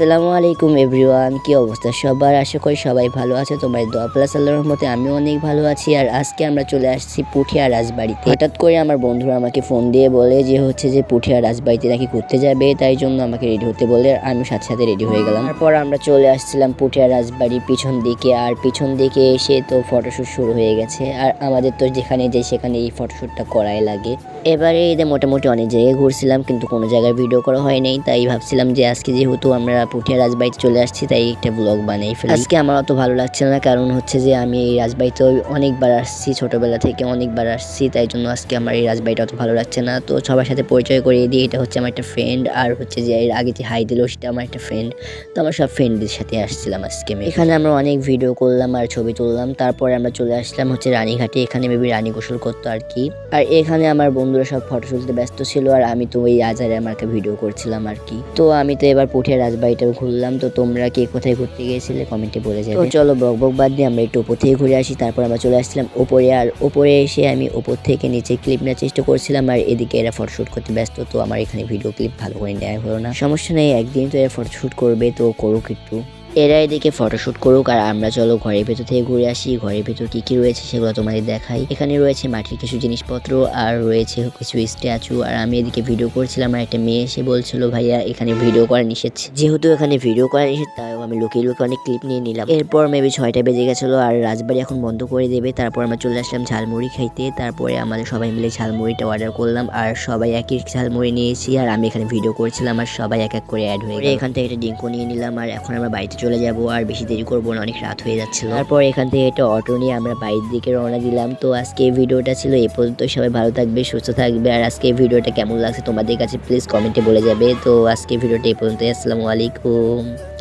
আসসালামু আলাইকুম এভরিওয়ান, কি অবস্থা সবার? আশা করি সবাই ভালো আছে। তোমার দোয়া প্লাস আল্লাহর রহমতে আমিও অনেক ভালো আছি। আর আজকে আমরা চলে আসছি পুঠিয়া রাজবাড়িতে। হঠাৎ করে আমার বন্ধুরা আমাকে ফোন দিয়ে বলে যে পুঠিয়া রাজবাড়িতে নাকি ঘুরতে যাবে, তাই জন্য আমাকে রেডি হতে বলে আমি সাথে সাথে রেডি হয়ে গেলাম। তারপর আমরা চলে আসছিলাম পুঠিয়া রাজবাড়ি পিছন দিকে, আর পিছন দিকে এসে তো ফটোশ্যুট শুরু হয়ে গেছে। আর আমাদের তো যেখানে যাই সেখানে এই ফটোশ্যুটটা করাই লাগে। এবারে ঈদে মোটামুটি অনেক জায়গায় ঘুরছিলাম, কিন্তু কোনো জায়গায় ভিডিও করা হয় নাই। তাই ভাবছিলাম যে আজকে যেহেতু আমরা পুঠিয়া রাজবাড়িতে চলে আসছি, তাই একটা ব্লগ বানাই ফেলি। আজকে আমার অত ভালো লাগছে না, কারণ হচ্ছে যে আমি এই রাজবাড়িতে অনেকবার আসছি, ছোটবেলা থেকে অনেকবার আসছি। তাই জন্য আজকে আমার এই রাজবাড়িটা অত ভালো লাগছে না। তো সবার সাথে পরিচয় করিয়ে দিই, এটা হচ্ছে আমার একটা ফ্রেন্ড, আর হচ্ছে যে এর আগে যে হাই দিল সেটা আমার একটা ফ্রেন্ড। তো আমার সব ফ্রেন্ডদের সাথে আসছিলাম আজকে। এখানে আমরা অনেক ভিডিও করলাম আর ছবি তুললাম। তারপরে আমরা চলে আসলাম হচ্ছে রানীঘাটে। এখানে মেবি রানী গোসল করতো আর কি। আর এখানে আমার বন্ধুরা সব ফটো তুলতে ব্যস্ত ছিল, আর আমি তো ওই আজারে আমাকে ভিডিও করছিলাম আর কি। তো আমি তো এবার পুঠিয়া রাজবাড়িটা ঘুরলাম। তো তোমরা কে কোথায় ঘুরতে গিয়েছিলে কমেন্টে বলে যাবে। তো চলো বক বক বাদ দিয়ে আমরা একটু উপর থেকে ঘুরে আসি। তারপর আমরা চলে আসছিলাম উপরে, আর উপরে এসে আমি উপর থেকে নিচে ক্লিপ নেওয়ার চেষ্টা করছিলাম, আর এদিকে এরা ফটোশুট করতে ব্যস্ত। তো আমার এখানে ভিডিও ক্লিপ ভালো করে নেওয়া হলো না। সমস্যা নেই, একদিন তো এরা ফটোশুট করবে, তো করুক একটু। এরা এদিকে ফটোশুট করুক, আর আমরা চলো ঘরের ভেতর থেকে ঘুরে আসি। ঘরের ভেতর কি কি রয়েছে সেগুলো তোমাদের দেখাই। এখানে রয়েছে মাটির কিছু জিনিসপত্র, আর রয়েছে কিছু স্ট্যাচু। আর আমি এদিকে ভিডিও করছিলাম, আর একটা মেয়ে এসে বলছিল ভাইয়া এখানে ভিডিও করা নিষেধ। যেহেতু এখানে ভিডিও করা নিষেধ, তাই আমি লুকিয়ে লুকিয়ে অনেক ক্লিপ নিয়ে নিলাম। এরপর মেবি 6টা বেজে গেছিলো, আর রাজবাড়ি এখন বন্ধ করে দেবে। তারপর আমরা চলে আসলাম ঝালমুড়ি খাইতে। তারপরে আমাদের সবাই মিলে ঝালমুড়িটা অর্ডার করলাম, আর সবাই একই ঝালমুড়ি নিয়েছি। আর আমি এখানে ভিডিও করছিলাম, আর সবাই এক এক করে অ্যাড হয়ে গেল। এখান থেকে একটা ডিঙ্কো নিয়ে নিলাম, আর এখন আমরা বাড়িতে চলে যাব। আর বেশি দেরি করবো না, অনেক রাত হয়ে যাচ্ছিল। তারপর এখান থেকে একটা অটো নিয়ে আমরা বাড়ির দিকে রওনা দিলাম। তো আজকে এই ভিডিওটা ছিল এই পর্যন্ত। সবাই ভালো থাকবে, সুস্থ থাকবে। আর আজকে এই ভিডিওটা কেমন লাগছে তোমাদের কাছে প্লিজ কমেন্টে বলে যাবে। তো আজকে ভিডিওটা এই পর্যন্ত। আসসালামু আলাইকুম।